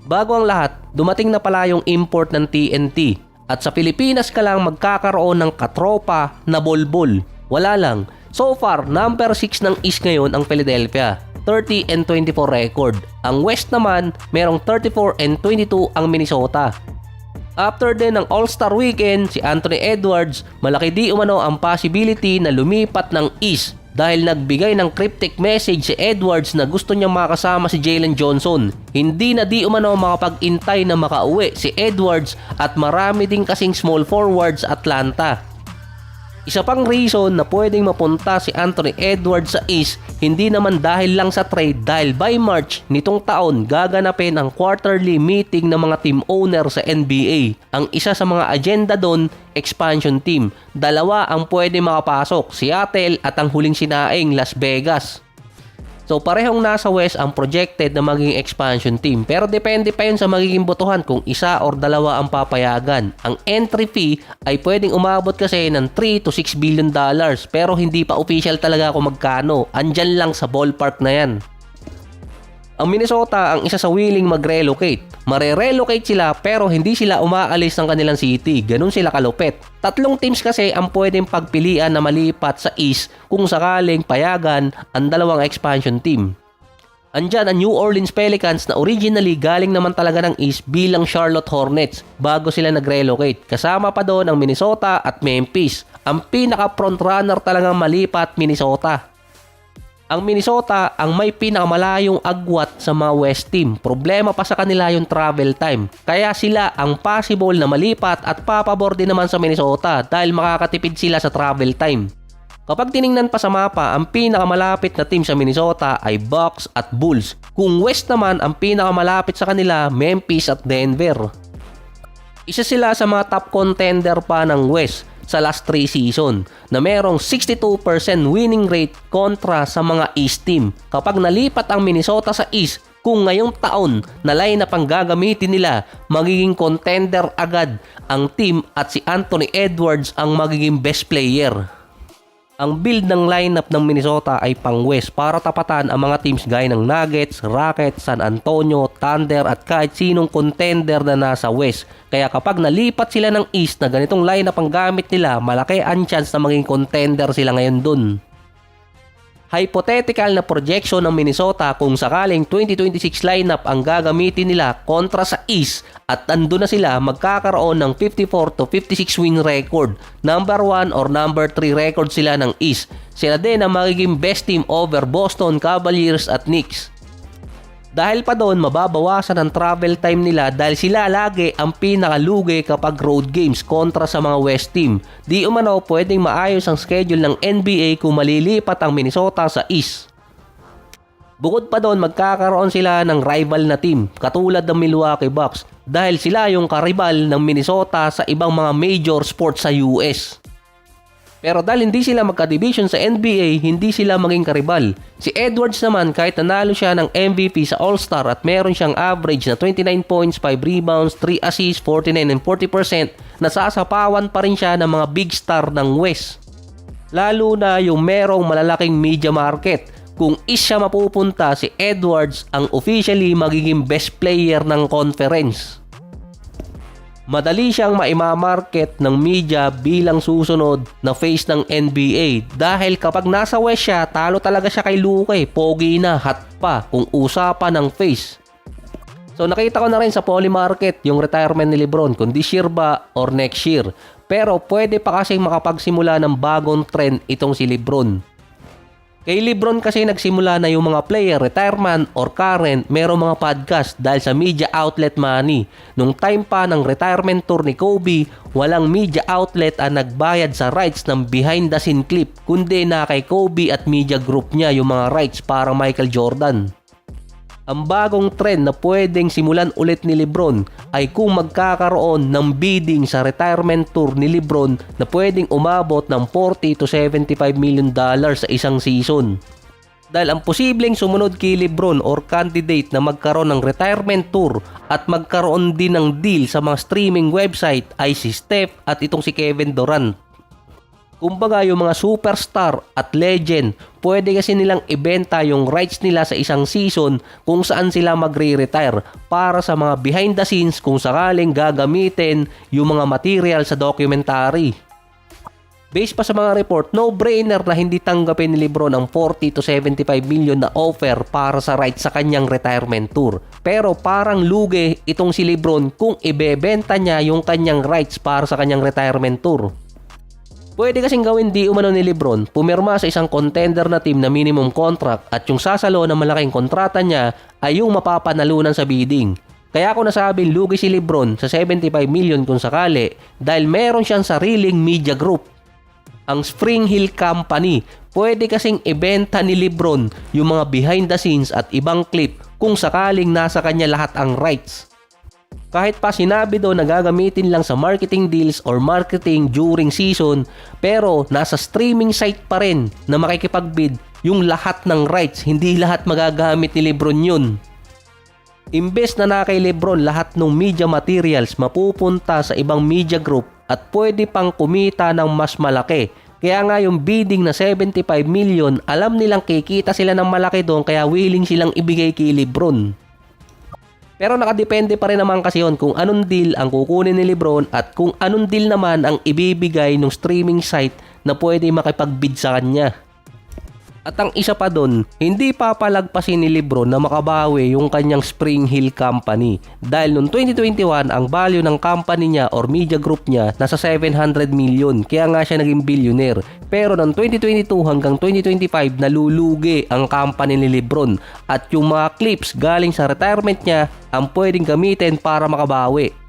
Bago ang lahat, dumating na pala yung import ng TNT at sa Pilipinas ka lang magkakaroon ng katropa na bolbol. Wala lang. So far, number 6 ng East ngayon ang Philadelphia, 30-24 record. Ang West naman, merong 34-22 ang Minnesota. After din ng All-Star Weekend, si Anthony Edwards, malaki di umano ang possibility na lumipat ng East dahil nagbigay ng cryptic message si Edwards na gusto niyang makasama si Jalen Johnson. Hindi na di umano makapag-intay na makauwi si Edwards at marami din kasing small forwards sa Atlanta. Isa pang reason na pwedeng mapunta si Anthony Edwards sa East hindi naman dahil lang sa trade dahil by March nitong taon gaganapin ang quarterly meeting ng mga team owner sa NBA. Ang isa sa mga agenda doon, expansion team. Dalawa ang pwede makapasok, Seattle at ang huling sinaing Las Vegas. So parehong nasa West ang projected na maging expansion team pero depende pa yun sa magiging botohan kung isa or dalawa ang papayagan. Ang entry fee ay pwedeng umabot kasi ng 3 to 6 billion dollars pero hindi pa official talaga kung magkano. Andyan lang sa ballpark na yan. Ang Minnesota ang isa sa willing mag-relocate. Mare-relocate sila pero hindi sila umaalis ng kanilang city. Ganun sila kalupit. 3 teams kasi ang pwedeng pagpilian na malipat sa East kung sakaling payagan ang dalawang expansion team. Andyan ang New Orleans Pelicans na originally galing naman talaga ng East bilang Charlotte Hornets bago sila nag-relocate. Kasama pa doon ang Minnesota at Memphis. Ang pinaka frontrunner talagang malipat Minnesota. Ang Minnesota ang may pinakamalayong agwat sa mga West team. Problema pa sa kanila yung travel time. Kaya sila ang possible na malipat at papabor din naman sa Minnesota dahil makakatipid sila sa travel time. Kapag tiningnan pa sa mapa, ang pinakamalapit na team sa Minnesota ay Bucks at Bulls. Kung West naman, ang pinakamalapit sa kanila, Memphis at Denver. Isa sila sa mga top contender pa ng West sa last 3 season na merong 62% winning rate kontra sa mga East team. Kapag nalipat ang Minnesota sa East, kung ngayong taon na lineup ang gagamitin nila, magiging contender agad ang team at si Anthony Edwards ang magiging best player. Ang build ng lineup ng Minnesota ay pang West para tapatan ang mga teams gaya ng Nuggets, Rockets, San Antonio, Thunder at kahit sinong contender na nasa West. Kaya kapag nalipat sila ng East na ganitong lineup ang gamit nila, malaki ang chance na maging contender sila ngayon dun. Hypothetical na projection ng Minnesota kung sakaling 2026 lineup ang gagamitin nila kontra sa East at andun na sila magkakaroon ng 54 to 56 win record. Number 1 or number 3 record sila ng East. Sila din ang magiging best team over Boston, Cavaliers at Knicks. Dahil pa doon, mababawasan ang travel time nila dahil sila lagi ang pinakalugi kapag road games kontra sa mga West team. Di umano pwedeng maayos ang schedule ng NBA kung malilipat ang Minnesota sa East. Bukod pa doon, magkakaroon sila ng rival na team katulad ng Milwaukee Bucks dahil sila yung karibal ng Minnesota sa ibang mga major sports sa US. Pero dahil hindi sila magka-division sa NBA, hindi sila maging karibal. Si Edwards naman kahit nanalo siya ng MVP sa All-Star at meron siyang average na 29 points, 5 rebounds, 3 assists, 49 and 40%, nasasapawan pa rin siya ng mga big star ng West. Lalo na yung merong malalaking media market. Kung siya mapupunta, si Edwards ang officially magiging best player ng conference. Madali siyang maimamarket ng media bilang susunod na face ng NBA dahil kapag nasa West siya, talo talaga siya kay Luka pogi na, hot pa kung usapan ng face. So nakita ko na rin sa Poly Market yung retirement ni LeBron kung this year ba or next year. Pero pwede pa kasing makapagsimula ng bagong trend itong si LeBron. Kay LeBron kasi nagsimula na yung mga player, retirement or current, merong mga podcast dahil sa media outlet money. Nung time pa ng retirement tour ni Kobe, walang media outlet ang nagbayad sa rights ng behind the scene clip, kundi na kay Kobe at media group niya yung mga rights para Michael Jordan. Ang bagong trend na pwedeng simulan ulit ni LeBron ay kung magkakaroon ng bidding sa retirement tour ni LeBron na pwedeng umabot ng 40 to 75 million dollars sa isang season. Dahil ang posibleng sumunod kay LeBron or candidate na magkaroon ng retirement tour at magkaroon din ng deal sa mga streaming website ay si Steph at itong si Kevin Durant. Kumbaga yung mga superstar at legend, pwede kasi nilang ibenta yung rights nila sa isang season kung saan sila magre-retire para sa mga behind the scenes kung sakaling gagamitin yung mga material sa documentary. Based pa sa mga report, no-brainer na hindi tanggapin ni LeBron ang 40 to 75 million na offer para sa rights sa kanyang retirement tour. Pero parang lugi itong si LeBron kung ibebenta niya yung kanyang rights para sa kanyang retirement tour. Pwede kasing gawin di umano ni LeBron, pumirma sa isang contender na team na minimum contract at yung sasalo na malaking kontrata niya ay yung mapapanalunan sa bidding. Kaya ako nasabing lugi si LeBron sa 75 million kung sakali dahil meron siyang sariling media group. Ang Spring Hill Company, pwede kasing ibenta ni LeBron yung mga behind the scenes at ibang clip kung sakaling nasa kanya lahat ang rights. Kahit pa sinabi doon na gagamitin lang sa marketing deals or marketing during season, pero nasa streaming site pa rin na makikipagbid yung lahat ng rights, hindi lahat magagamit ni LeBron yun. Imbes na kay LeBron lahat ng media materials mapupunta sa ibang media group at pwede pang kumita ng mas malaki. Kaya nga yung bidding na 75 million, alam nilang kikita sila ng malaki doon kaya willing silang ibigay kay LeBron. Pero nakadepende pa rin naman kasi yun kung anong deal ang kukunin ni LeBron at kung anong deal naman ang ibibigay ng streaming site na pwede makipagbid sa kanya. At ang isa pa doon, hindi papalagpasin ni LeBron na makabawi yung kanyang Spring Hill Company. Dahil noong 2021, ang value ng company niya or media group niya nasa 700 million. Kaya nga siya naging billionaire. Pero noong 2022 hanggang 2025, nalulugi ang company ni LeBron. At yung mga clips galing sa retirement niya ang pwedeng gamitin para makabawi.